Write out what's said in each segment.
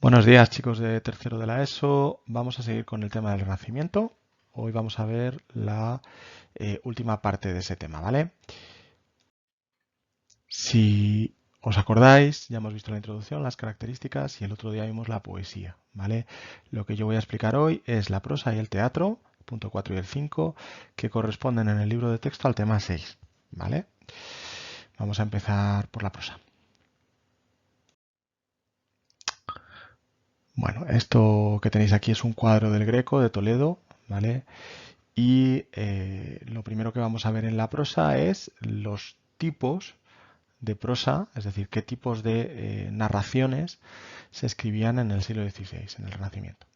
Buenos días, chicos de tercero de la ESO. Vamos a seguir con el tema del Renacimiento. Hoy vamos a ver la última parte de ese tema, ¿vale? Si os acordáis, ya hemos visto la introducción, las características y el otro día vimos la poesía, ¿vale? Lo que yo voy a explicar hoy es la prosa y el teatro, el punto 4 y el 5, que corresponden en el libro de texto al tema 6, ¿vale? Vamos a empezar por la prosa. Bueno, esto que tenéis aquí es un cuadro del Greco de Toledo, ¿vale? Y lo primero que vamos a ver en la prosa es los tipos de prosa, es decir, qué tipos de narraciones se escribían en el siglo XVI, en el Renacimiento.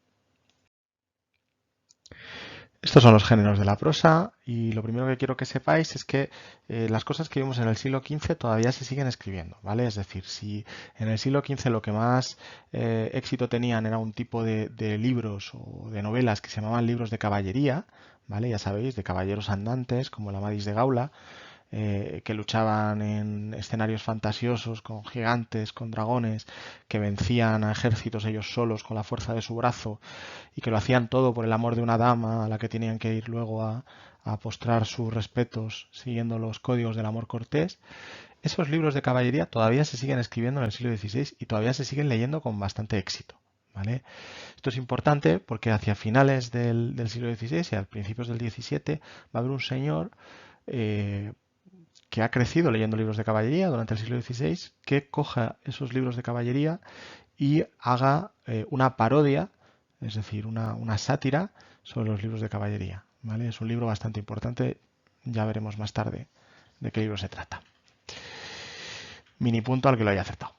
Estos son los géneros de la prosa y lo primero que quiero que sepáis es que las cosas que vimos en el siglo XV todavía se siguen escribiendo, ¿vale? Es decir, si en el siglo XV lo que más éxito tenían era un tipo de libros o de novelas que se llamaban libros de caballería, ¿vale? Ya sabéis, de caballeros andantes como el Amadís de Gaula, que luchaban en escenarios fantasiosos con gigantes, con dragones, que vencían a ejércitos ellos solos con la fuerza de su brazo y que lo hacían todo por el amor de una dama a la que tenían que ir luego a postrar sus respetos siguiendo los códigos del amor cortés. Esos libros de caballería todavía se siguen escribiendo en el siglo XVI y todavía se siguen leyendo con bastante éxito. ¿Vale? Esto es importante porque hacia finales del siglo XVI y a principios del XVII va a haber un señor que ha crecido leyendo libros de caballería durante el siglo XVI, que coja esos libros de caballería y haga una parodia, es decir, una sátira sobre los libros de caballería. ¿Vale? Es un libro bastante importante, ya veremos más tarde de qué libro se trata. Mini punto al que lo haya acertado.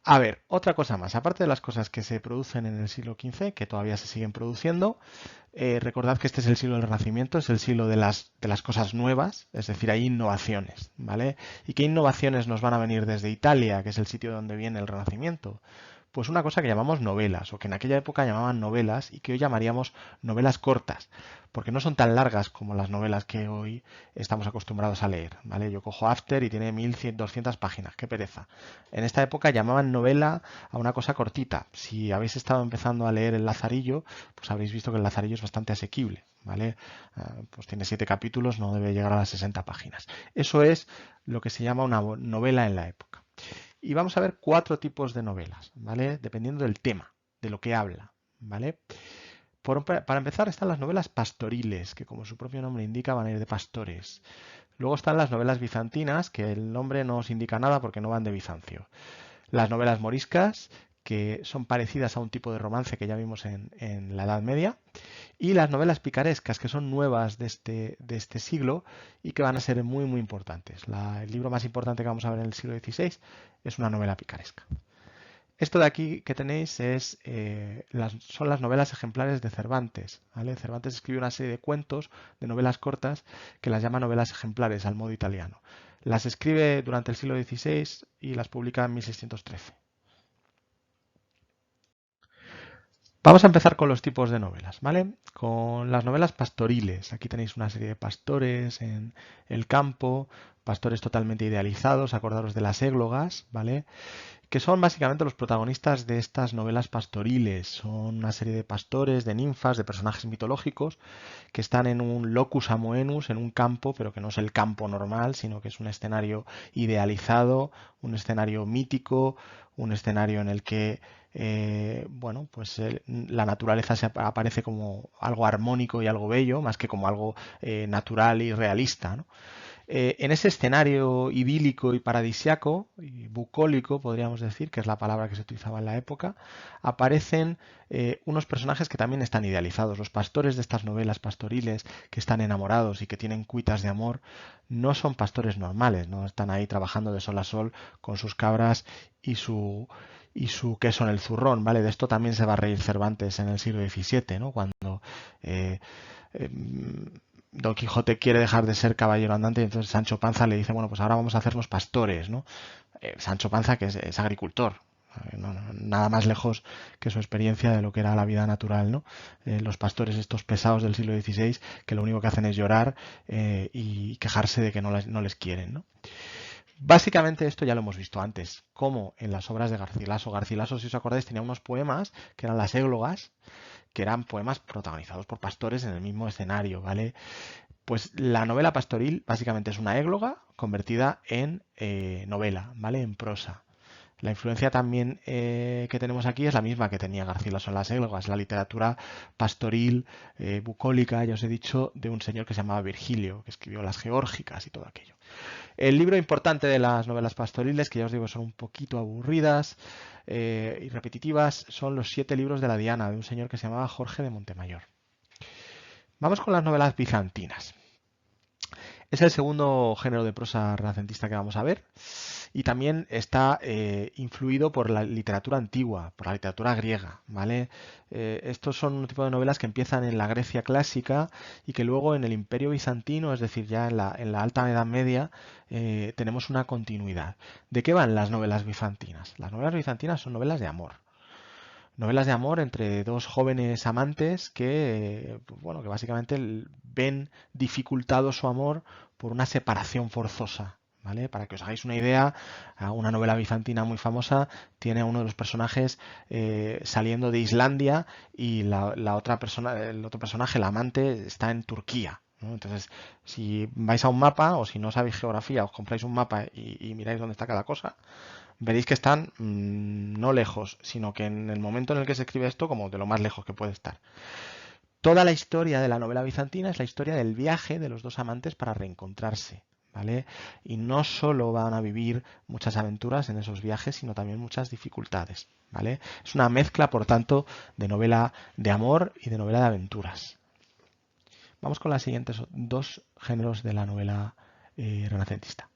A ver, otra cosa más. Aparte de las cosas que se producen en el siglo XV, que todavía se siguen produciendo, recordad que este es el siglo del Renacimiento, es el siglo de las cosas nuevas, es decir, hay innovaciones, ¿vale? ¿Y qué innovaciones nos van a venir desde Italia, que es el sitio donde viene el Renacimiento? Pues una cosa que llamamos novelas, o que en aquella época llamaban novelas y que hoy llamaríamos novelas cortas, porque no son tan largas como las novelas que hoy estamos acostumbrados a leer, ¿vale? Yo cojo After y tiene 1200 páginas, qué pereza. En esta época llamaban novela a una cosa cortita. Si habéis estado empezando a leer El Lazarillo, pues habréis visto que El Lazarillo es bastante asequible, ¿vale? Pues tiene 7 capítulos, no debe llegar a las 60 páginas. Eso es lo que se llama una novela en la época. Y vamos a ver 4 tipos de novelas, ¿vale? Dependiendo del tema, de lo que habla, ¿vale? Para empezar están las novelas pastoriles, que como su propio nombre indica van a ir de pastores. Luego están las novelas bizantinas, que el nombre no os indica nada porque no van de Bizancio. Las novelas moriscas, que son parecidas a un tipo de romance que ya vimos en la Edad Media. Y las novelas picarescas, que son nuevas de este siglo y que van a ser muy, muy importantes. El libro más importante que vamos a ver en el siglo XVI es una novela picaresca. Esto de aquí que tenéis son las novelas ejemplares de Cervantes, ¿vale? Cervantes escribió una serie de cuentos, de novelas cortas, que las llama novelas ejemplares al modo italiano. Las escribe durante el siglo XVI y las publica en 1613. Vamos a empezar con los tipos de novelas, ¿vale? Con las novelas pastoriles. Aquí tenéis una serie de pastores en el campo, pastores totalmente idealizados, acordaros de las églogas, ¿vale? Que son básicamente los protagonistas de estas novelas pastoriles. Son una serie de pastores, de ninfas, de personajes mitológicos que están en un locus amoenus, en un campo, pero que no es el campo normal, sino que es un escenario idealizado, un escenario mítico, un escenario en el que bueno, pues la naturaleza aparece como algo armónico y algo bello, más que como algo natural y realista, ¿no? En ese escenario idílico y paradisiaco, y bucólico podríamos decir, que es la palabra que se utilizaba en la época, aparecen unos personajes que también están idealizados. Los pastores de estas novelas pastoriles que están enamorados y que tienen cuitas de amor no son pastores normales, no están ahí trabajando de sol a sol con sus cabras y su queso en el zurrón, ¿vale? De esto también se va a reír Cervantes en el siglo XVII, ¿no? Cuando eh, eh, Don Quijote quiere dejar de ser caballero andante y entonces Sancho Panza le dice, bueno, pues ahora vamos a hacernos pastores, ¿no? Sancho Panza, que es agricultor, nada más lejos que su experiencia de lo que era la vida natural, ¿no? Los pastores estos pesados del siglo XVI que lo único que hacen es llorar y quejarse de que no les quieren, ¿no? Básicamente esto ya lo hemos visto antes, como en las obras de Garcilaso. Garcilaso, si os acordáis, tenía unos poemas que eran las églogas, que eran poemas protagonizados por pastores en el mismo escenario, ¿vale? Pues la novela pastoril básicamente es una égloga convertida en novela, ¿vale? En prosa. La influencia también que tenemos aquí es la misma que tenía Garcilaso en las églogas, la literatura pastoril, bucólica, ya os he dicho, de un señor que se llamaba Virgilio, que escribió las Geórgicas y todo aquello. El libro importante de las novelas pastoriles, que ya os digo son un poquito aburridas y repetitivas, son los 7 libros de la Diana, de un señor que se llamaba Jorge de Montemayor. Vamos con las novelas bizantinas. Es el segundo género de prosa renacentista que vamos a ver y también está influido por la literatura antigua, por la literatura griega, ¿vale? Estos son un tipo de novelas que empiezan en la Grecia clásica y que luego en el Imperio Bizantino, es decir, ya en la Alta Edad Media, tenemos una continuidad. ¿De qué van las novelas bizantinas? Las novelas bizantinas son novelas de amor. Novelas de amor entre dos jóvenes amantes que, pues bueno, que básicamente ven dificultado su amor por una separación forzosa, ¿vale? Para que os hagáis una idea, una novela bizantina muy famosa tiene a uno de los personajes saliendo de Islandia y la otra persona, el otro personaje, el amante, está en Turquía, ¿no? Entonces, si vais a un mapa o si no sabéis geografía, os compráis un mapa y miráis dónde está cada cosa, veréis que están no lejos, sino que en el momento en el que se escribe esto, como de lo más lejos que puede estar. Toda la historia de la novela bizantina es la historia del viaje de los dos amantes para reencontrarse, ¿vale? Y no solo van a vivir muchas aventuras en esos viajes, sino también muchas dificultades, ¿vale? Es una mezcla, por tanto, de novela de amor y de novela de aventuras. Vamos con los siguientes dos géneros de la novela renacentista.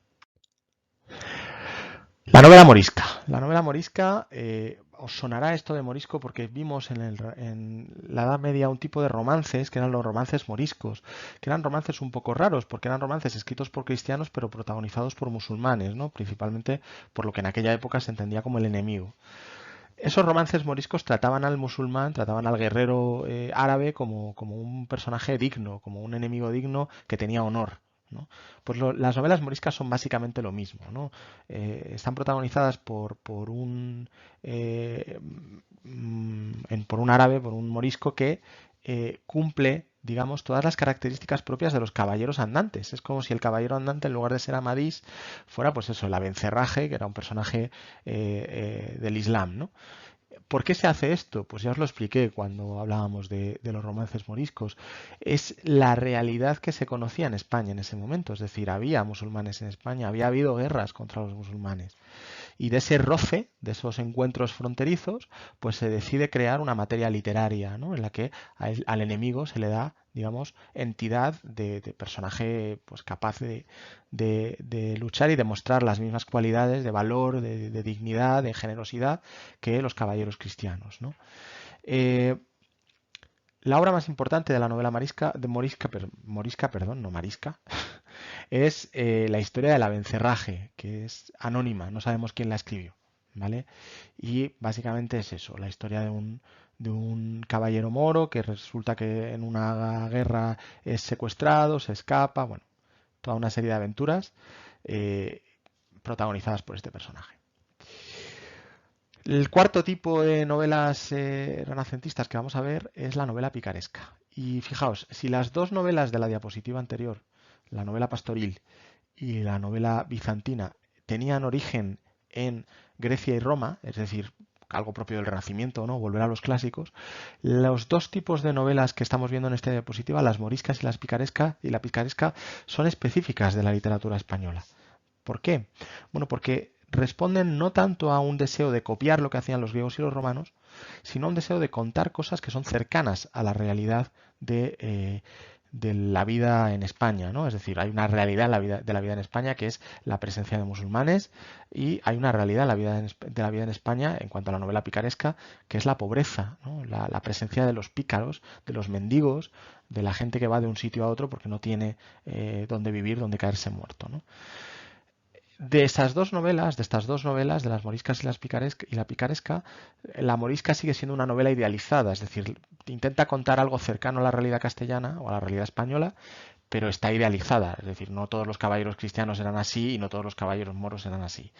La novela morisca. La novela morisca, os sonará esto de morisco porque vimos en la Edad Media un tipo de romances que eran los romances moriscos, que eran romances un poco raros porque eran romances escritos por cristianos pero protagonizados por musulmanes, ¿no? Principalmente por lo que en aquella época se entendía como el enemigo. Esos romances moriscos trataban al musulmán, trataban al guerrero árabe como un personaje digno, como un enemigo digno que tenía honor, ¿no? Pues las novelas moriscas son básicamente lo mismo, ¿no? Están protagonizadas por un árabe, por un morisco que cumple, digamos, todas las características propias de los caballeros andantes. Es como si el caballero andante, en lugar de ser Amadís, fuera, pues eso, el Abencerraje, que era un personaje del Islam, ¿no? ¿Por qué se hace esto? Pues ya os lo expliqué cuando hablábamos de los romances moriscos. Es la realidad que se conocía en España en ese momento. Es decir, había musulmanes en España, había habido guerras contra los musulmanes. Y de ese roce, de esos encuentros fronterizos, pues se decide crear una materia literaria, ¿no? En la que al enemigo se le da, digamos, entidad de personaje pues capaz de luchar y demostrar las mismas cualidades de valor, de dignidad, de generosidad que los caballeros cristianos, ¿no? Eh, la obra más importante de la novela morisca, perdón, no marisca, es la historia del Abencerraje, que es anónima, no sabemos quién la escribió, ¿vale? Y básicamente es eso, la historia de un caballero moro que resulta que en una guerra es secuestrado, se escapa, bueno, toda una serie de aventuras eh, protagonizadas por este personaje. El cuarto tipo de novelas renacentistas que vamos a ver es la novela picaresca. Y fijaos, si las dos novelas de la diapositiva anterior, la novela pastoril y la novela bizantina, tenían origen en Grecia y Roma, es decir, algo propio del Renacimiento, ¿no? Volver a los clásicos. Los dos tipos de novelas que estamos viendo en esta diapositiva, las moriscas y la picaresca, son específicas de la literatura española. ¿Por qué? Bueno, porque responden no tanto a un deseo de copiar lo que hacían los griegos y los romanos, sino a un deseo de contar cosas que son cercanas a la realidad de la vida en España, ¿no? Es decir, hay una realidad de la vida en España que es la presencia de musulmanes y hay una realidad de la vida en España en cuanto a la novela picaresca que es la pobreza, ¿no? La presencia de los pícaros, de los mendigos, de la gente que va de un sitio a otro porque no tiene dónde vivir, dónde caerse muerto, ¿no? De estas dos novelas, de las moriscas y la picaresca, la morisca sigue siendo una novela idealizada, es decir, intenta contar algo cercano a la realidad castellana o a la realidad española, pero está idealizada, es decir, no todos los caballeros cristianos eran así y no todos los caballeros moros eran así.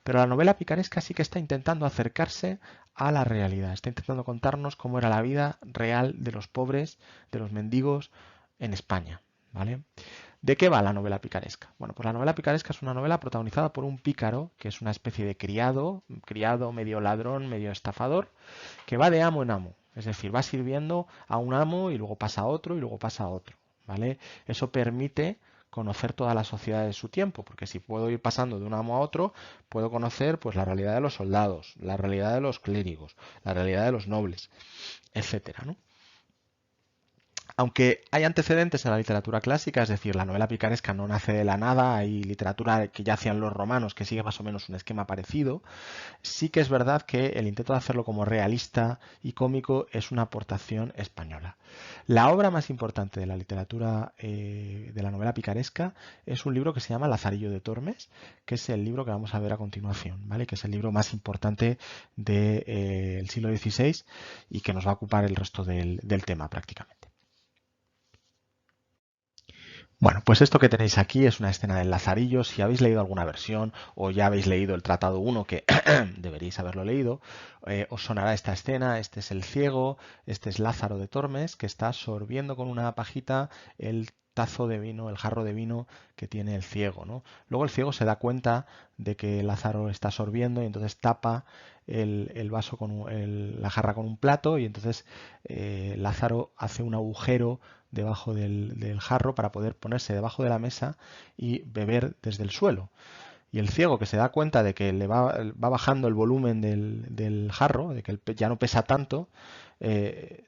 Pero la novela picaresca sí que está intentando acercarse a la realidad, está intentando contarnos cómo era la vida real de los pobres, de los mendigos en España, ¿vale? ¿De qué va la novela picaresca? Bueno, pues la novela picaresca es una novela protagonizada por un pícaro, que es una especie de criado, medio ladrón, medio estafador, que va de amo en amo. Es decir, va sirviendo a un amo y luego pasa a otro y luego pasa a otro, ¿vale? Eso permite conocer toda la sociedad de su tiempo, porque si puedo ir pasando de un amo a otro, puedo conocer pues la realidad de los soldados, la realidad de los clérigos, la realidad de los nobles, etcétera, ¿no? Aunque hay antecedentes en la literatura clásica, es decir, la novela picaresca no nace de la nada, hay literatura que ya hacían los romanos que sigue más o menos un esquema parecido, sí que es verdad que el intento de hacerlo como realista y cómico es una aportación española. La obra más importante de la literatura de la novela picaresca es un libro que se llama Lazarillo de Tormes, que es el libro que vamos a ver a continuación, ¿vale? Que es el libro más importante del siglo XVI y que nos va a ocupar el resto del tema prácticamente. Bueno, pues esto que tenéis aquí es una escena del Lazarillo. Si habéis leído alguna versión o ya habéis leído el Tratado 1, que deberíais haberlo leído, os sonará esta escena. Este es el ciego, este es Lázaro de Tormes, que está sorbiendo con una pajita el tazo de vino, el jarro de vino que tiene el ciego, ¿no? Luego el ciego se da cuenta de que Lázaro está sorbiendo y entonces tapa el vaso la jarra con un plato y entonces Lázaro hace un agujero debajo del jarro para poder ponerse debajo de la mesa y beber desde el suelo. Y el ciego, que se da cuenta de que le va bajando el volumen del jarro, de que ya no pesa tanto,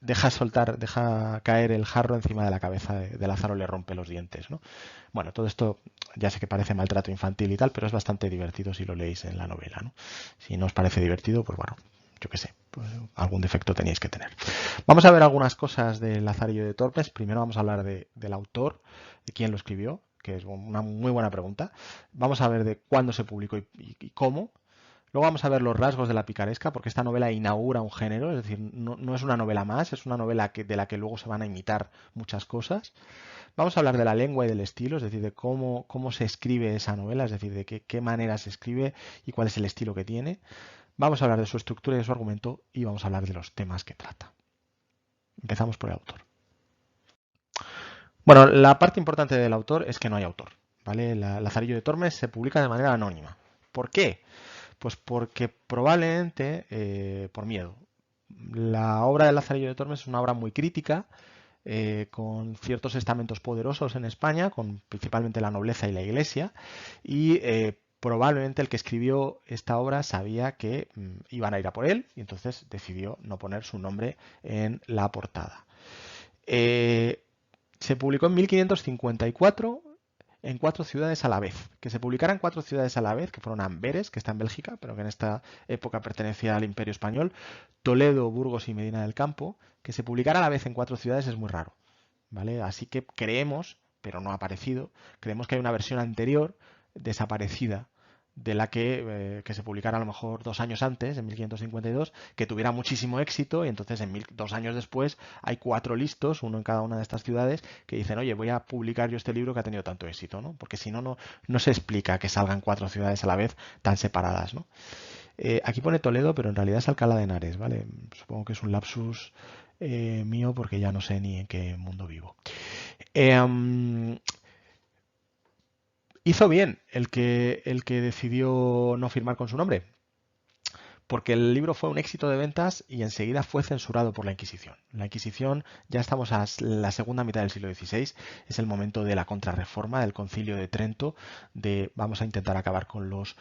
deja caer el jarro encima de la cabeza de Lázaro y le rompe los dientes, ¿no? Bueno, todo esto ya sé que parece maltrato infantil y tal, pero es bastante divertido si lo leéis en la novela, ¿no? Si no os parece divertido, pues bueno, yo qué sé, pues algún defecto teníais que tener. Vamos a ver algunas cosas de Lazarillo de Tormes. Primero vamos a hablar del autor, de quién lo escribió, que es una muy buena pregunta. Vamos a ver de cuándo se publicó y cómo. Luego vamos a ver los rasgos de la picaresca, porque esta novela inaugura un género, es decir, no es una novela más, es una novela de la que luego se van a imitar muchas cosas. Vamos a hablar de la lengua y del estilo, es decir, de cómo se escribe esa novela, es decir, de qué manera se escribe y cuál es el estilo que tiene. Vamos a hablar de su estructura y de su argumento y vamos a hablar de los temas que trata. Empezamos por el autor. Bueno, la parte importante del autor es que no hay autor, ¿vale? Lazarillo de Tormes se publica de manera anónima. ¿Por qué? Pues porque probablemente por miedo. La obra de Lazarillo de Tormes es una obra muy crítica, con ciertos estamentos poderosos en España, con principalmente la nobleza y la iglesia, y probablemente el que escribió esta obra sabía que iban a ir a por él y entonces decidió no poner su nombre en la portada. Se publicó en 1554 en 4 ciudades a la vez. Que se publicara en 4 ciudades a la vez, que fueron Amberes, que está en Bélgica, pero que en esta época pertenecía al Imperio Español, Toledo, Burgos y Medina del Campo, que se publicara a la vez en 4 ciudades es muy raro, ¿vale? Así que creemos, pero no ha aparecido, creemos que hay una versión anterior, desaparecida, de la que se publicara a lo mejor 2 años antes, en 1552, que tuviera muchísimo éxito y entonces 2 años después hay 4 listos, uno en cada una de estas ciudades, que dicen, oye, voy a publicar yo este libro que ha tenido tanto éxito, ¿no? Porque si no, no se explica que salgan 4 ciudades a la vez tan separadas, ¿no? Aquí pone Toledo, pero en realidad es Alcalá de Henares, ¿vale? Supongo que es un lapsus mío porque ya no sé ni en qué mundo vivo. Hizo bien el que decidió no firmar con su nombre, porque el libro fue un éxito de ventas y enseguida fue censurado por la Inquisición. La Inquisición, ya estamos a la segunda mitad del siglo XVI, es el momento de la contrarreforma, del Concilio de Trento, de vamos a intentar acabar con los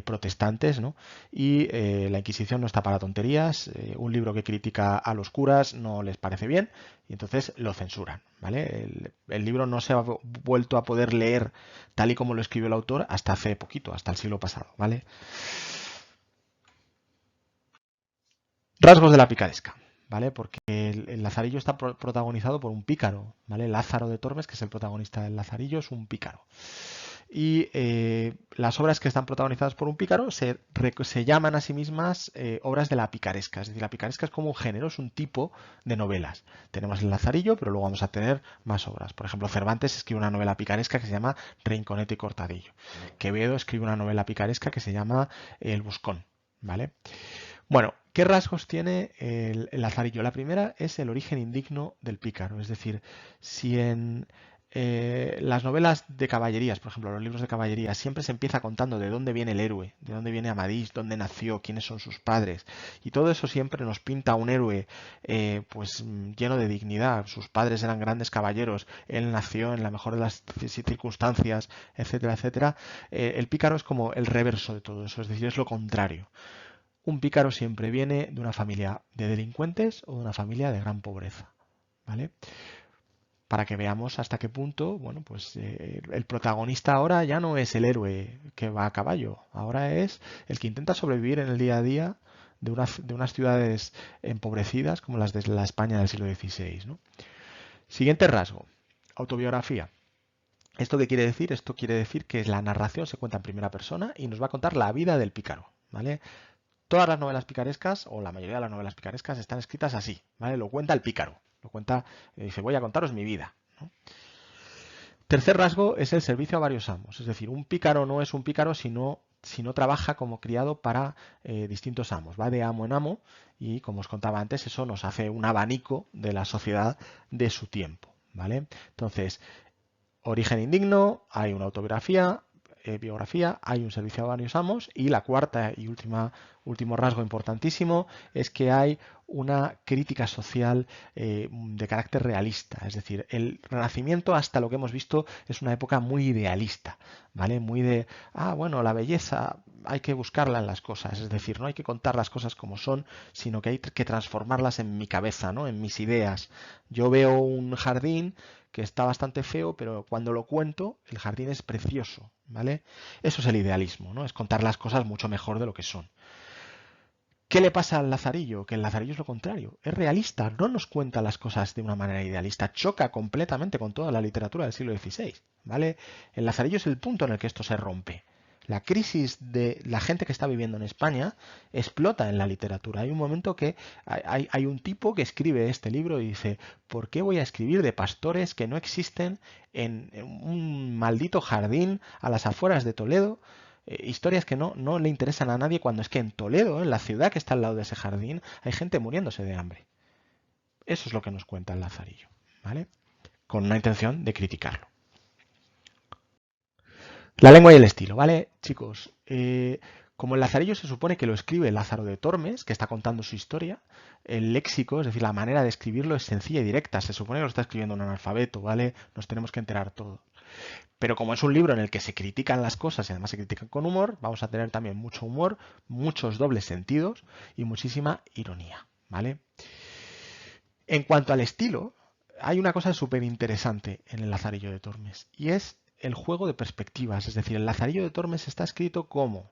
protestantes, ¿no? Y la Inquisición no está para tonterías, un libro que critica a los curas no les parece bien y entonces lo censuran, ¿vale? El libro no se ha vuelto a poder leer tal y como lo escribió el autor hasta hace poquito, hasta el siglo pasado, ¿vale? Rasgos de la picaresca, ¿vale? Porque el Lazarillo está protagonizado por un pícaro, ¿vale? Lázaro de Tormes, que es el protagonista del Lazarillo, es un pícaro. Y las obras que están protagonizadas por un pícaro se llaman a sí mismas obras de la picaresca. Es decir, la picaresca es como un género, es un tipo de novelas. Tenemos el Lazarillo, pero luego vamos a tener más obras. Por ejemplo, Cervantes escribe una novela picaresca que se llama Rinconete y Cortadillo. Quevedo escribe una novela picaresca que se llama El Buscón. ¿Vale? Bueno, ¿qué rasgos tiene el Lazarillo? La primera es el origen indigno del pícaro. Es decir, si en las novelas de caballerías, por ejemplo, los libros de caballería, siempre se empieza contando de dónde viene el héroe, de dónde viene Amadís, dónde nació, quiénes son sus padres, y todo eso siempre nos pinta a un héroe pues lleno de dignidad. Sus padres eran grandes caballeros, él nació en la mejor de las circunstancias, etcétera, etcétera. El pícaro es como el reverso de todo eso, es decir, es lo contrario. Un pícaro siempre viene de una familia de delincuentes o de una familia de gran pobreza, ¿vale? Para que veamos hasta qué punto, bueno, pues el protagonista ahora ya no es el héroe que va a caballo, ahora es el que intenta sobrevivir en el día a día de unas ciudades empobrecidas como las de la España del siglo XVI, ¿no? Siguiente rasgo, autobiografía. ¿Esto qué quiere decir? Esto quiere decir que la narración se cuenta en primera persona y nos va a contar la vida del pícaro, ¿vale? Todas las novelas picarescas, o la mayoría de las novelas picarescas, están escritas así, ¿vale? Lo cuenta el pícaro, lo cuenta, dice, voy a contaros mi vida, ¿no? Tercer rasgo es el servicio a varios amos, es decir, un pícaro no es un pícaro si no trabaja como criado para distintos amos, va de amo en amo y, como os contaba antes, eso nos hace un abanico de la sociedad de su tiempo, ¿vale? Entonces, origen indigno, hay una autobiografía, biografía, hay un servicio a varios amos y la cuarta y último rasgo importantísimo es que hay una crítica social de carácter realista. Es decir, el Renacimiento hasta lo que hemos visto es una época muy idealista, ¿vale? Muy de, bueno, la belleza hay que buscarla en las cosas, es decir, no hay que contar las cosas como son, sino que hay que transformarlas en mi cabeza, ¿no? En mis ideas. Yo veo un jardín que está bastante feo, pero cuando lo cuento, el jardín es precioso, ¿vale? Eso es el idealismo, ¿no? Es contar las cosas mucho mejor de lo que son. ¿Qué le pasa al Lazarillo? Que el Lazarillo es lo contrario, es realista, no nos cuenta las cosas de una manera idealista, choca completamente con toda la literatura del siglo XVI, ¿vale? El Lazarillo es el punto en el que esto se rompe. La crisis de la gente que está viviendo en España explota en la literatura. Hay un momento que hay un tipo que escribe este libro y dice, ¿por qué voy a escribir de pastores que no existen en un maldito jardín a las afueras de Toledo? Historias que no le interesan a nadie cuando es que en Toledo, en la ciudad que está al lado de ese jardín, hay gente muriéndose de hambre. Eso es lo que nos cuenta el Lazarillo, ¿vale? Con una intención de criticarlo. La lengua y el estilo, ¿vale? Chicos, como el Lazarillo se supone que lo escribe Lázaro de Tormes, que está contando su historia, el léxico, es decir, la manera de escribirlo es sencilla y directa. Se supone que lo está escribiendo un analfabeto, ¿vale? Nos tenemos que enterar todo. Pero como es un libro en el que se critican las cosas y además se critican con humor, vamos a tener también mucho humor, muchos dobles sentidos y muchísima ironía, ¿vale? En cuanto al estilo, hay una cosa súper interesante en el Lazarillo de Tormes y es el juego de perspectivas. Es decir, el Lazarillo de Tormes está escrito como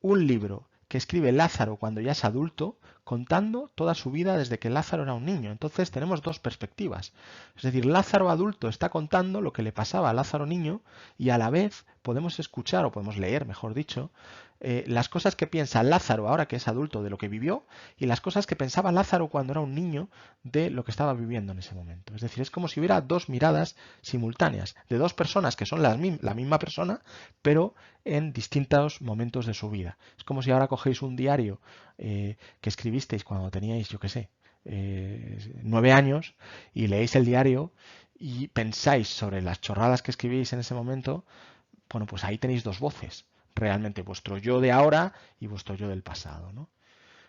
un libro que escribe Lázaro cuando ya es adulto, contando toda su vida desde que Lázaro era un niño. Entonces tenemos dos perspectivas. Es decir, Lázaro adulto está contando lo que le pasaba a Lázaro niño y a la vez podemos escuchar, o podemos leer, mejor dicho, las cosas que piensa Lázaro ahora que es adulto de lo que vivió y las cosas que pensaba Lázaro cuando era un niño de lo que estaba viviendo en ese momento. Es decir, es como si hubiera dos miradas simultáneas de dos personas que son la misma persona, pero en distintos momentos de su vida. Es como si ahora cogéis un diario que escribisteis cuando teníais, yo qué sé, 9 años y leéis el diario y pensáis sobre las chorradas que escribís en ese momento. Bueno, pues ahí tenéis dos voces, realmente vuestro yo de ahora y vuestro yo del pasado, ¿no?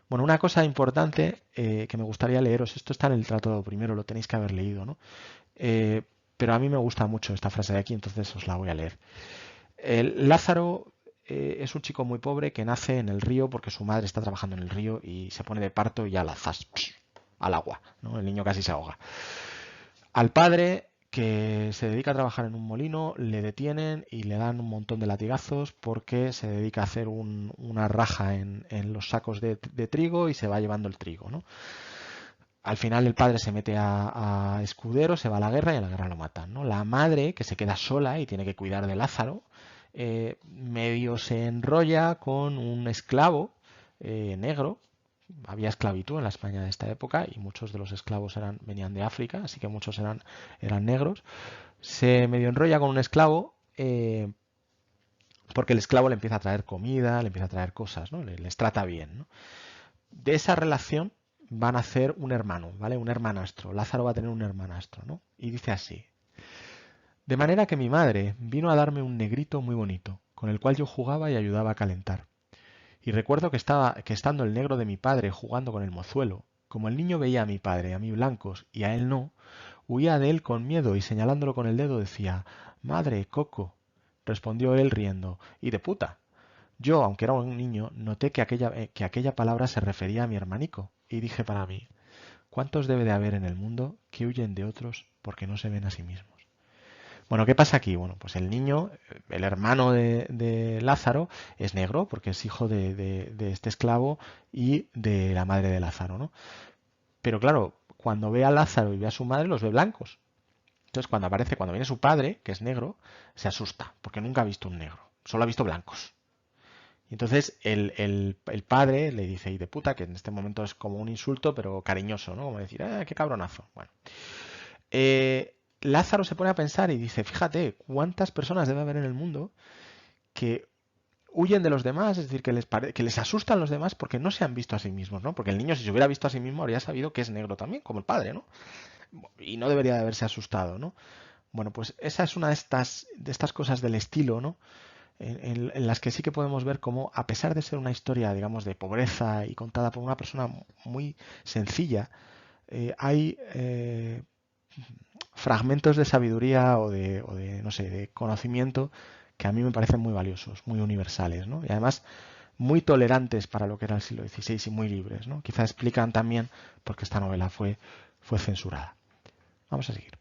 Bueno, una cosa importante que me gustaría leeros, esto está en el tratado primero, lo tenéis que haber leído, ¿no? Eh, pero a mí me gusta mucho esta frase de aquí, entonces os la voy a leer. Lázaro es un chico muy pobre que nace en el río porque su madre está trabajando en el río y se pone de parto y ya la zas, al agua, ¿no? El niño casi se ahoga. Al padre, que se dedica a trabajar en un molino, le detienen y le dan un montón de latigazos porque se dedica a hacer una raja en los sacos de trigo y se va llevando el trigo, ¿no? Al final el padre se mete a escudero, se va a la guerra y a la guerra lo matan, ¿no? La madre, que se queda sola y tiene que cuidar de Lázaro, medio se enrolla con un esclavo negro. Había esclavitud en la España de esta época y muchos de los esclavos venían de África, así que muchos eran negros. Se medio enrolla con un esclavo porque el esclavo le empieza a traer comida, le empieza a traer cosas, ¿no? Les trata bien, ¿no? De esa relación van a hacer un hermano, ¿vale? Un hermanastro. Lázaro va a tener un hermanastro, ¿no? Y dice así: de manera que mi madre vino a darme un negrito muy bonito, con el cual yo jugaba y ayudaba a calentar. Y recuerdo que estando el negro de mi padre jugando con el mozuelo, como el niño veía a mi padre, a mí blancos y a él no, huía de él con miedo y señalándolo con el dedo decía: madre, Coco. Respondió él riendo: y de puta. Yo, aunque era un niño, noté que aquella palabra se refería a mi hermanico, y dije para mí: ¿cuántos debe de haber en el mundo que huyen de otros porque no se ven a sí mismos? Bueno, ¿qué pasa aquí? Bueno, pues el niño, el hermano de Lázaro, es negro porque es hijo de este esclavo y de la madre de Lázaro, ¿no? Pero claro, cuando ve a Lázaro y ve a su madre, los ve blancos. Entonces, cuando viene su padre, que es negro, se asusta porque nunca ha visto un negro, solo ha visto blancos. Y entonces el padre le dice: y de puta, que en este momento es como un insulto, pero cariñoso, ¿no? Como decir: qué cabronazo. Bueno. Lázaro se pone a pensar y dice: fíjate, ¿cuántas personas debe haber en el mundo que huyen de los demás? Es decir, que les asustan los demás porque no se han visto a sí mismos, ¿no? Porque el niño, si se hubiera visto a sí mismo, habría sabido que es negro también, como el padre, ¿no? Y no debería de haberse asustado, ¿no? Bueno, pues esa es una de estas cosas del estilo, ¿no? En las que sí que podemos ver cómo, a pesar de ser una historia, digamos, de pobreza y contada por una persona muy sencilla, hay fragmentos de sabiduría o de, no sé, de conocimiento que a mí me parecen muy valiosos, muy universales, ¿no? Y además muy tolerantes para lo que era el siglo XVI y muy libres, ¿no? Quizá explican también por qué esta novela fue censurada. Vamos a seguir.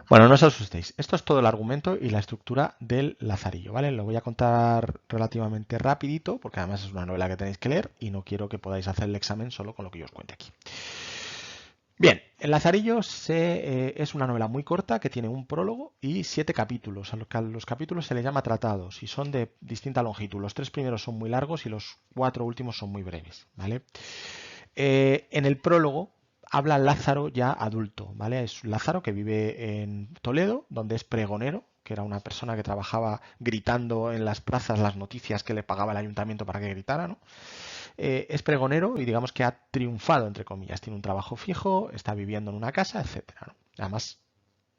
Bueno, no os asustéis. Esto es todo el argumento y la estructura del Lazarillo, ¿vale? Lo voy a contar relativamente rapidito, porque además es una novela que tenéis que leer y no quiero que podáis hacer el examen solo con lo que yo os cuente aquí. Bien, El Lazarillo es una novela muy corta que tiene un prólogo y 7 capítulos. A los capítulos se les llama tratados y son de distinta longitud. Los 3 primeros son muy largos y los 4 últimos son muy breves, ¿vale? En el prólogo habla Lázaro ya adulto, ¿vale? Es Lázaro que vive en Toledo, donde es pregonero, que era una persona que trabajaba gritando en las plazas las noticias que le pagaba el ayuntamiento para que gritara, ¿no? Es pregonero y digamos que ha triunfado, entre comillas. Tiene un trabajo fijo, está viviendo en una casa, etcétera, ¿no? Además,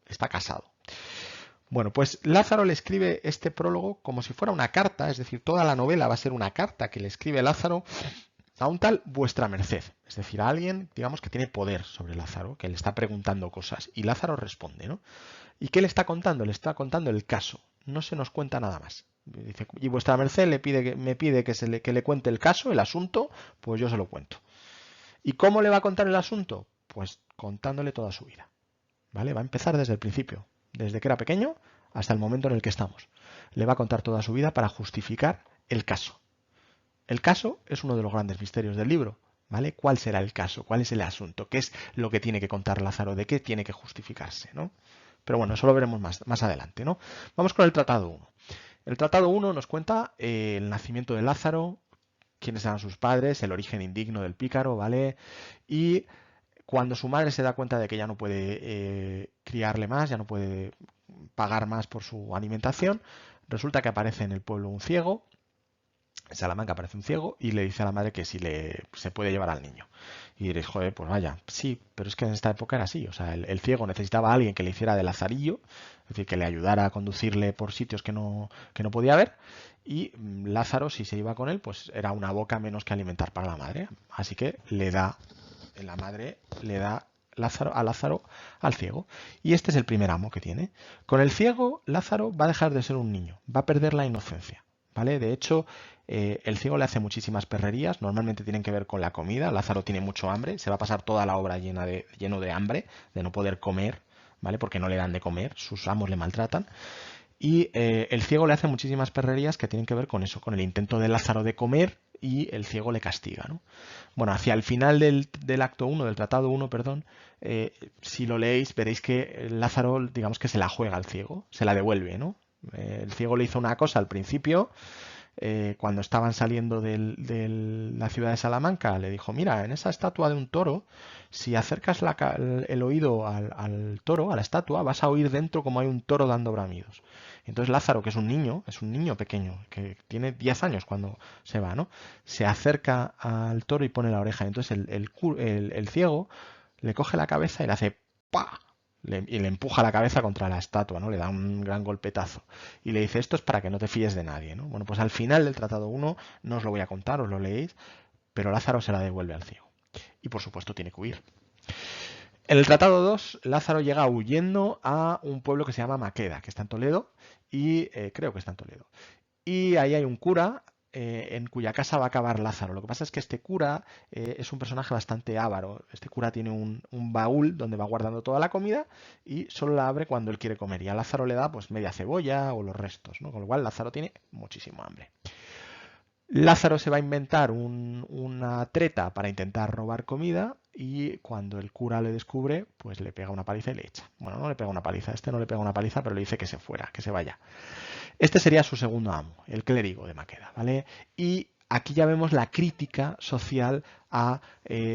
está casado. Bueno, pues Lázaro le escribe este prólogo como si fuera una carta, es decir, toda la novela va a ser una carta que le escribe Lázaro a un tal vuestra merced, es decir, a alguien, digamos, que tiene poder sobre Lázaro, que le está preguntando cosas, y Lázaro responde, ¿no? ¿Y qué le está contando? Le está contando el caso, no se nos cuenta nada más. Dice: y vuestra merced me pide que le cuente el caso, el asunto, pues yo se lo cuento. ¿Y cómo le va a contar el asunto? Pues contándole toda su vida, ¿vale? Va a empezar desde el principio, desde que era pequeño hasta el momento en el que estamos. Le va a contar toda su vida para justificar el caso. El caso es uno de los grandes misterios del libro, ¿vale? ¿Cuál será el caso? ¿Cuál es el asunto? ¿Qué es lo que tiene que contar Lázaro? ¿De qué tiene que justificarse, ¿no? Pero bueno, eso lo veremos más adelante, ¿no? Vamos con el Tratado 1. El Tratado 1 nos cuenta el nacimiento de Lázaro, quiénes eran sus padres, el origen indigno del pícaro, ¿vale? Y cuando su madre se da cuenta de que ya no puede criarle más, ya no puede pagar más por su alimentación, resulta que aparece en el pueblo un ciego. En Salamanca aparece un ciego y le dice a la madre que si se puede llevar al niño. Y diréis: joder, pues vaya, sí, pero es que en esta época era así. O sea, el ciego necesitaba a alguien que le hiciera de lazarillo, es decir, que le ayudara a conducirle por sitios que no podía ver. Y Lázaro, si se iba con él, pues era una boca menos que alimentar para la madre. Así que la madre le da a Lázaro al ciego. Y este es el primer amo que tiene. Con el ciego, Lázaro va a dejar de ser un niño, va a perder la inocencia, ¿vale? De hecho, el ciego le hace muchísimas perrerías, normalmente tienen que ver con la comida. Lázaro tiene mucho hambre, se va a pasar toda la obra lleno de hambre, de no poder comer, ¿vale? Porque no le dan de comer, sus amos le maltratan. Y el ciego le hace muchísimas perrerías que tienen que ver con eso, con el intento de Lázaro de comer, y el ciego le castiga, ¿no? Bueno, hacia el final del acto 1, del tratado 1, perdón, si lo leéis veréis que Lázaro, digamos que se la juega al ciego, se la devuelve, ¿no? El ciego le hizo una cosa al principio, cuando estaban saliendo de la ciudad de Salamanca, le dijo, mira, en esa estatua de un toro, si acercas el oído al toro, a la estatua, vas a oír dentro como hay un toro dando bramidos. Entonces Lázaro, que es un niño pequeño, que tiene 10 años cuando se va, ¿no? Se acerca al toro y pone la oreja. Entonces el ciego le coge la cabeza y le hace ¡pa! Y le empuja la cabeza contra la estatua, ¿no? Le da un gran golpetazo. Y le dice, esto es para que no te fíes de nadie, ¿no? Bueno, pues al final del Tratado 1, no os lo voy a contar, os lo leéis, pero Lázaro se la devuelve al ciego. Y por supuesto tiene que huir. En el Tratado 2, Lázaro llega huyendo a un pueblo que se llama Maqueda, que está en Toledo, y creo que está en Toledo. Y ahí hay un cura en cuya casa va a acabar Lázaro. Lo que pasa es que este cura es un personaje bastante avaro. Este cura tiene un baúl donde va guardando toda la comida y solo la abre cuando él quiere comer. Y a Lázaro le da pues media cebolla o los restos, ¿no? Con lo cual Lázaro tiene muchísimo hambre. Lázaro se va a inventar una treta para intentar robar comida y cuando el cura le descubre, pues le pega una paliza y le echa. Bueno, no le pega una paliza, este no le pega una paliza, pero le dice que se fuera, que se vaya. Este sería su segundo amo, el clérigo de Maqueda, ¿vale? Y aquí ya vemos la crítica social a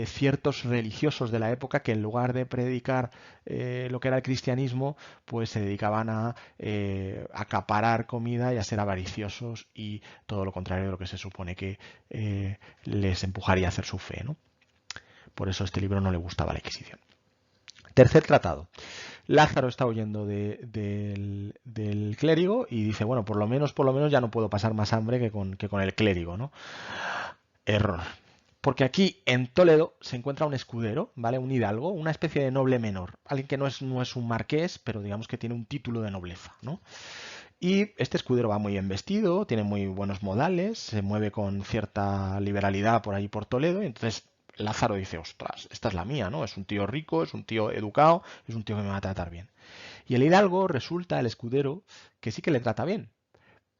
ciertos religiosos de la época que en lugar de predicar lo que era el cristianismo, pues se dedicaban a acaparar comida y a ser avariciosos y todo lo contrario de lo que se supone que les empujaría a hacer su fe, ¿no? Por eso este libro no le gustaba a la Inquisición. Tercer tratado. Lázaro está huyendo del clérigo y dice, bueno, por lo menos ya no puedo pasar más hambre que con el clérigo, ¿no? Error. Porque aquí en Toledo se encuentra un escudero, ¿vale? Un hidalgo, una especie de noble menor. Alguien que no es un marqués, pero digamos que tiene un título de nobleza, ¿no? Y este escudero va muy bien vestido, tiene muy buenos modales, se mueve con cierta liberalidad por ahí por Toledo, y entonces Lázaro dice, ostras, esta es la mía, ¿no? Es un tío rico, es un tío educado, es un tío que me va a tratar bien. Y el hidalgo resulta, el escudero, que sí que le trata bien,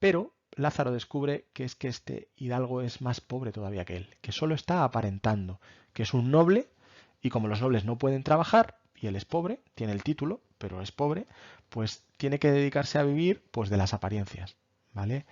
pero Lázaro descubre que es que este hidalgo es más pobre todavía que él, que solo está aparentando, que es un noble, y como los nobles no pueden trabajar, y él es pobre, tiene el título, pero es pobre, pues tiene que dedicarse a vivir pues de las apariencias, ¿vale?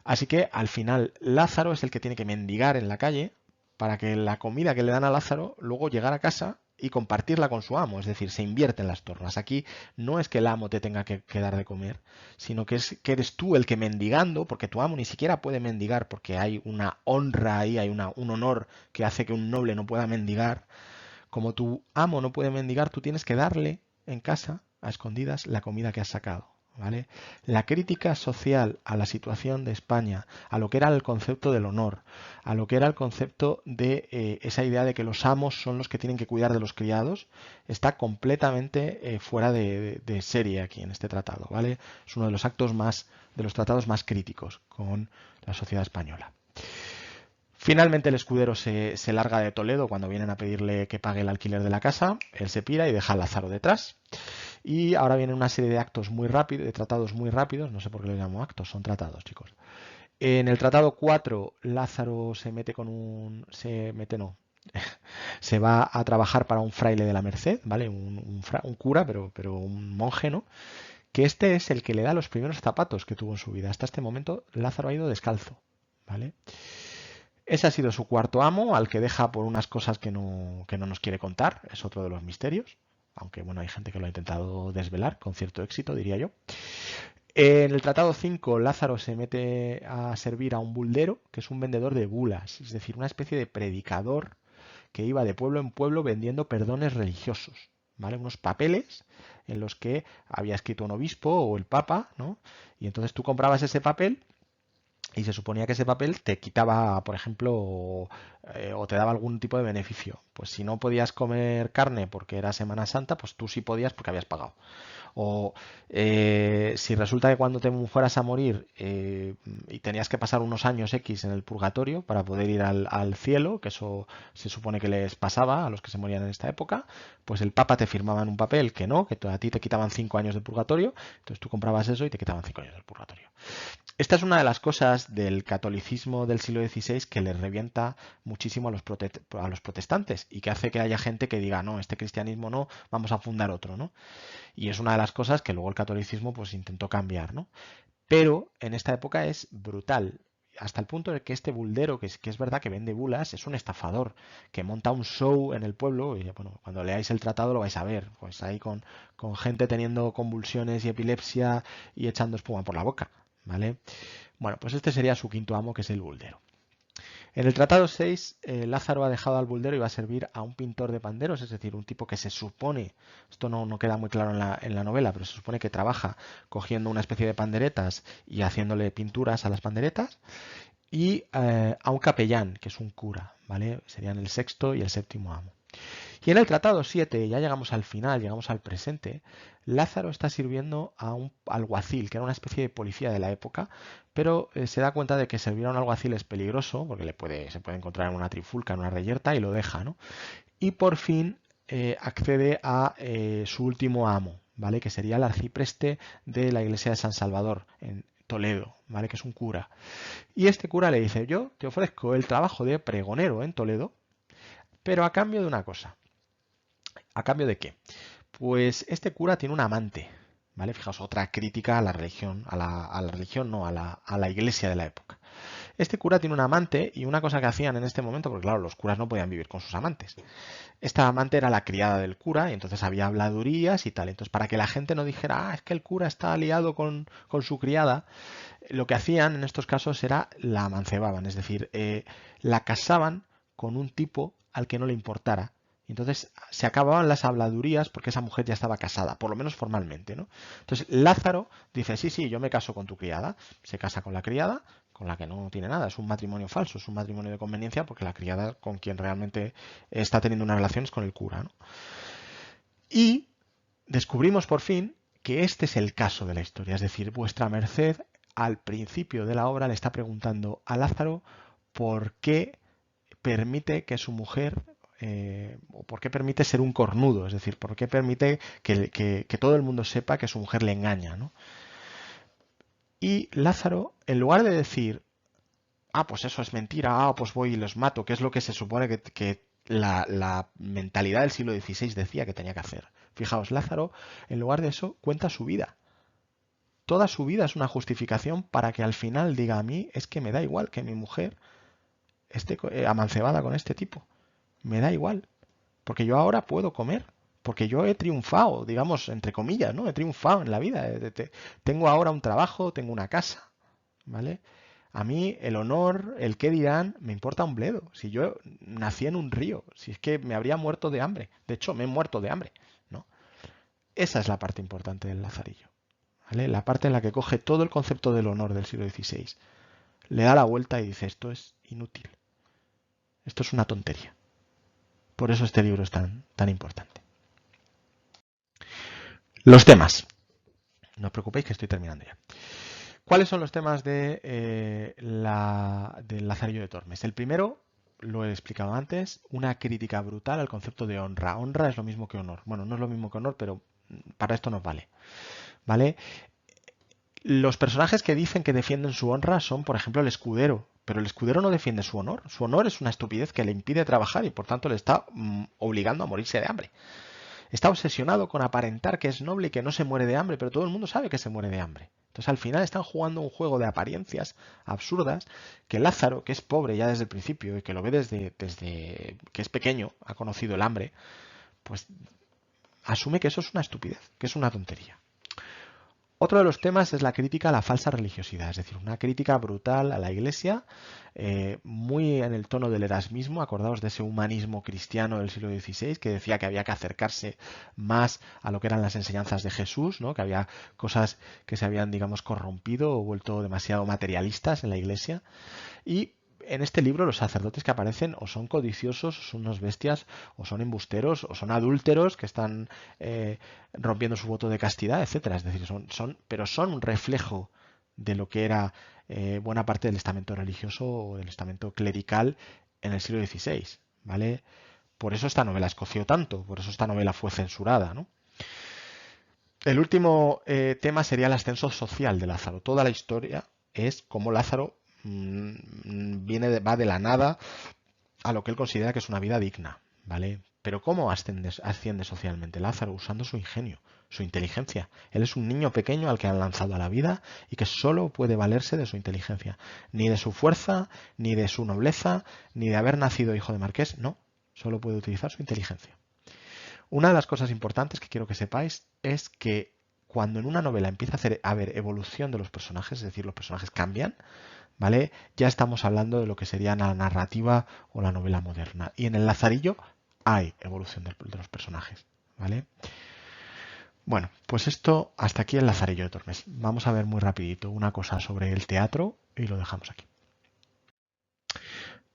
Así que al final Lázaro es el que tiene que mendigar en la calle para que la comida que le dan a Lázaro luego llegar a casa y compartirla con su amo, es decir, se invierten las tornas. Aquí no es que el amo te tenga que dar de comer, sino que eres tú el que mendigando, porque tu amo ni siquiera puede mendigar, porque hay una honra ahí, hay un honor que hace que un noble no pueda mendigar. Como tu amo no puede mendigar, tú tienes que darle en casa, a escondidas, la comida que has sacado. ¿Vale? La crítica social a la situación de España, a lo que era el concepto del honor, a lo que era el concepto de esa idea de que los amos son los que tienen que cuidar de los criados, está completamente fuera de serie aquí en este tratado, ¿vale? Es uno de los de los tratados más críticos con la sociedad española. Finalmente el escudero se larga de Toledo cuando vienen a pedirle que pague el alquiler de la casa, él se pira y deja a Lázaro detrás. Y ahora viene una serie de actos muy rápidos, de tratados muy rápidos, no sé por qué los llamo actos, son tratados, chicos. En el tratado 4, Lázaro se mete se va a trabajar para un fraile de la Merced, ¿vale? Un cura, pero un monje, ¿no? Que este es el que le da los primeros zapatos que tuvo en su vida. Hasta este momento Lázaro ha ido descalzo, ¿vale? Ese ha sido su cuarto amo, al que deja por unas cosas que no nos quiere contar, es otro de los misterios, aunque bueno, hay gente que lo ha intentado desvelar con cierto éxito, diría yo. En el Tratado 5, Lázaro se mete a servir a un buldero, que es un vendedor de bulas, es decir, una especie de predicador que iba de pueblo en pueblo vendiendo perdones religiosos, ¿vale? Unos papeles en los que había escrito un obispo o el papa, ¿no? Y entonces tú comprabas ese papel y se suponía que ese papel te quitaba, por ejemplo, o te daba algún tipo de beneficio. Pues si no podías comer carne porque era Semana Santa, pues tú sí podías porque habías pagado. O si resulta que cuando te fueras a morir y tenías que pasar unos años X en el purgatorio para poder ir al cielo, que eso se supone que les pasaba a los que se morían en esta época, pues el Papa te firmaba en un papel que no, que a ti te quitaban 5 años de purgatorio, entonces tú comprabas eso y te quitaban 5 años del purgatorio. Esta es una de las cosas del catolicismo del siglo XVI que le revienta muchísimo a los protestantes y que hace que haya gente que diga, no, este cristianismo no, vamos a fundar otro, ¿no? Y es una de las cosas que luego el catolicismo pues intentó cambiar, ¿no? Pero en esta época es brutal, hasta el punto de que este buldero, que es verdad que vende bulas, es un estafador, que monta un show en el pueblo, y bueno, cuando leáis el tratado lo vais a ver, pues ahí con gente teniendo convulsiones y epilepsia y echando espuma por la boca, ¿vale? Bueno, pues este sería su quinto amo, que es el buldero. En el Tratado 6, Lázaro ha dejado al buldero y va a servir a un pintor de panderos, es decir, un tipo que se supone, esto no queda muy claro en la novela, pero se supone que trabaja cogiendo una especie de panderetas y haciéndole pinturas a las panderetas, y a un capellán, que es un cura, ¿vale? Serían el sexto y el séptimo amo. Y en el Tratado 7, ya llegamos al final, llegamos al presente, Lázaro está sirviendo a un alguacil, que era una especie de policía de la época, pero se da cuenta de que servir a un alguacil es peligroso, porque se puede encontrar en una trifulca, en una reyerta, y lo deja, ¿no? Y por fin accede a su último amo, ¿vale? Que sería el arcipreste de la iglesia de San Salvador, en Toledo, ¿vale? Que es un cura. Y este cura le dice, yo te ofrezco el trabajo de pregonero en Toledo, pero a cambio de una cosa. ¿A cambio de qué? Pues este cura tiene un amante, ¿vale? Fijaos, otra crítica a la religión, a la religión no, a la iglesia de la época. Este cura tiene un amante y una cosa que hacían en este momento, porque claro, los curas no podían vivir con sus amantes. Esta amante era la criada del cura y entonces había habladurías y tal. Entonces, para que la gente no dijera, es que el cura está aliado con su criada, lo que hacían en estos casos era la amancebaban, es decir, la casaban con un tipo al que no le importara. Entonces se acababan las habladurías porque esa mujer ya estaba casada, por lo menos formalmente, ¿no? Entonces Lázaro dice, sí, sí, yo me caso con tu criada. Se casa con la criada, con la que no tiene nada. Es un matrimonio falso, es un matrimonio de conveniencia porque la criada con quien realmente está teniendo una relación es con el cura, ¿no? Y descubrimos por fin que este es el caso de la historia. Es decir, vuestra merced al principio de la obra le está preguntando a Lázaro por qué permite que su mujer, o por qué permite ser un cornudo, es decir, por qué permite que todo el mundo sepa que su mujer le engaña, ¿no? Y Lázaro, en lugar de decir, ah, pues eso es mentira, ah, pues voy y los mato, que es lo que se supone que la mentalidad del siglo XVI decía que tenía que hacer. Fijaos, Lázaro, en lugar de eso, cuenta su vida. Toda su vida es una justificación para que al final diga a mí, es que me da igual que mi mujer esté amancebada con este tipo. Me da igual. Porque yo ahora puedo comer. Porque yo he triunfado, digamos, entre comillas, ¿no? He triunfado en la vida. Tengo ahora un trabajo, tengo una casa. ¿Vale? A mí el honor, el qué dirán, me importa un bledo. Si yo nací en un río, si es que me habría muerto de hambre. De hecho, me he muerto de hambre, ¿no? Esa es la parte importante del Lazarillo. ¿Vale? La parte en la que coge todo el concepto del honor del siglo XVI, le da la vuelta y dice, esto es inútil. Esto es una tontería. Por eso este libro es tan importante. Los temas. No os preocupéis que estoy terminando ya. ¿Cuáles son los temas del Lazarillo de Tormes? El primero, lo he explicado antes, una crítica brutal al concepto de honra. Honra es lo mismo que honor. Bueno, no es lo mismo que honor, pero para esto nos vale. ¿Vale? Los personajes que dicen que defienden su honra son, por ejemplo, el escudero. Pero el escudero no defiende su honor. Su honor es una estupidez que le impide trabajar y por tanto le está obligando a morirse de hambre. Está obsesionado con aparentar que es noble y que no se muere de hambre, pero todo el mundo sabe que se muere de hambre. Entonces al final están jugando un juego de apariencias absurdas que Lázaro, que es pobre ya desde el principio y que lo ve desde que es pequeño, ha conocido el hambre, pues asume que eso es una estupidez, que es una tontería. Otro de los temas es la crítica a la falsa religiosidad, es decir, una crítica brutal a la Iglesia, muy en el tono del erasmismo, acordaos de ese humanismo cristiano del siglo XVI que decía que había que acercarse más a lo que eran las enseñanzas de Jesús, ¿no? Que había cosas que se habían, digamos, corrompido o vuelto demasiado materialistas en la Iglesia. Y en este libro los sacerdotes que aparecen o son codiciosos, o son unos bestias, o son embusteros, o son adúlteros que están rompiendo su voto de castidad, etcétera. Es decir, pero son un reflejo de lo que era buena parte del estamento religioso o del estamento clerical en el siglo XVI, ¿vale? Por eso esta novela escoció tanto, por eso esta novela fue censurada, ¿no? El último tema sería el ascenso social de Lázaro. Toda la historia es cómo Lázaro va de la nada a lo que él considera que es una vida digna, ¿vale? Pero ¿cómo asciende socialmente Lázaro? Usando su ingenio, su inteligencia. Él es un niño pequeño al que han lanzado a la vida y que solo puede valerse de su inteligencia. Ni de su fuerza, ni de su nobleza, ni de haber nacido hijo de marqués, no. Solo puede utilizar su inteligencia. Una de las cosas importantes que quiero que sepáis es que cuando en una novela empieza a haber evolución de los personajes, es decir, los personajes cambian, ¿vale? Ya estamos hablando de lo que sería la narrativa o la novela moderna. Y en el Lazarillo hay evolución de los personajes, ¿vale? Bueno, pues esto hasta aquí el Lazarillo de Tormes. Vamos a ver muy rapidito una cosa sobre el teatro y lo dejamos aquí.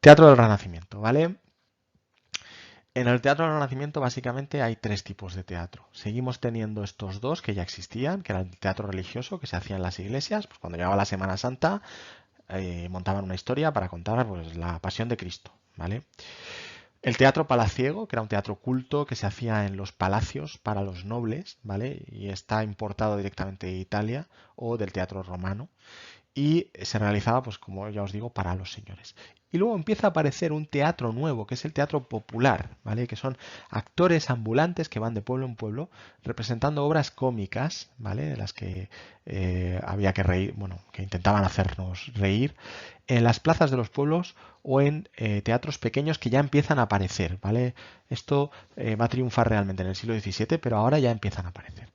Teatro del Renacimiento, ¿vale? En el Teatro del Renacimiento básicamente hay tres tipos de teatro. Seguimos teniendo estos dos que ya existían, que era el teatro religioso que se hacía en las iglesias, pues cuando llegaba la Semana Santa montaban una historia para contar pues, la pasión de Cristo, ¿vale? El teatro palaciego, que era un teatro culto que se hacía en los palacios para los nobles, ¿vale? Y está importado directamente de Italia o del teatro romano y se realizaba, pues como ya os digo, para los señores. Y luego empieza a aparecer un teatro nuevo, que es el teatro popular, ¿vale? Que son actores ambulantes que van de pueblo en pueblo representando obras cómicas, ¿vale? De las que había que reír, bueno, que intentaban hacernos reír en las plazas de los pueblos o en teatros pequeños que ya empiezan a aparecer, ¿vale? Esto va a triunfar realmente en el siglo XVII, pero ahora ya empiezan a aparecer.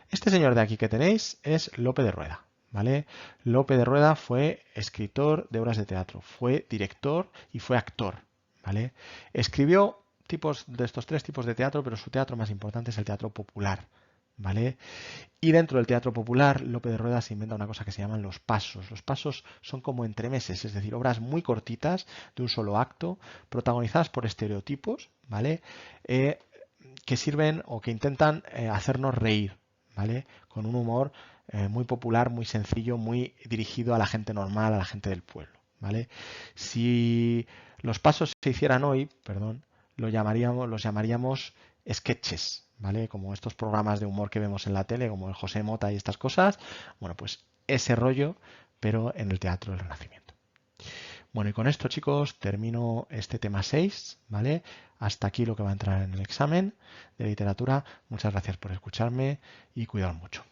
Este señor de aquí que tenéis es Lope de Rueda, ¿vale? Lope de Rueda fue escritor de obras de teatro, fue director y fue actor, ¿vale? Escribió tipos de estos tres tipos de teatro, pero su teatro más importante es el teatro popular, ¿vale? Y dentro del teatro popular, Lope de Rueda se inventa una cosa que se llaman los pasos. Los pasos son como entremeses, es decir, obras muy cortitas de un solo acto, protagonizadas por estereotipos, ¿vale? Que sirven o que intentan hacernos reír, ¿vale? Con un humor muy popular, muy sencillo, muy dirigido a la gente normal, a la gente del pueblo, ¿vale? Si los pasos se hicieran hoy, perdón, los llamaríamos sketches, ¿vale? Como estos programas de humor que vemos en la tele, como el José Mota y estas cosas. Bueno, pues ese rollo, pero en el Teatro del Renacimiento. Bueno, y con esto, chicos, termino este tema 6, ¿vale? Hasta aquí lo que va a entrar en el examen de literatura. Muchas gracias por escucharme y cuidaos mucho.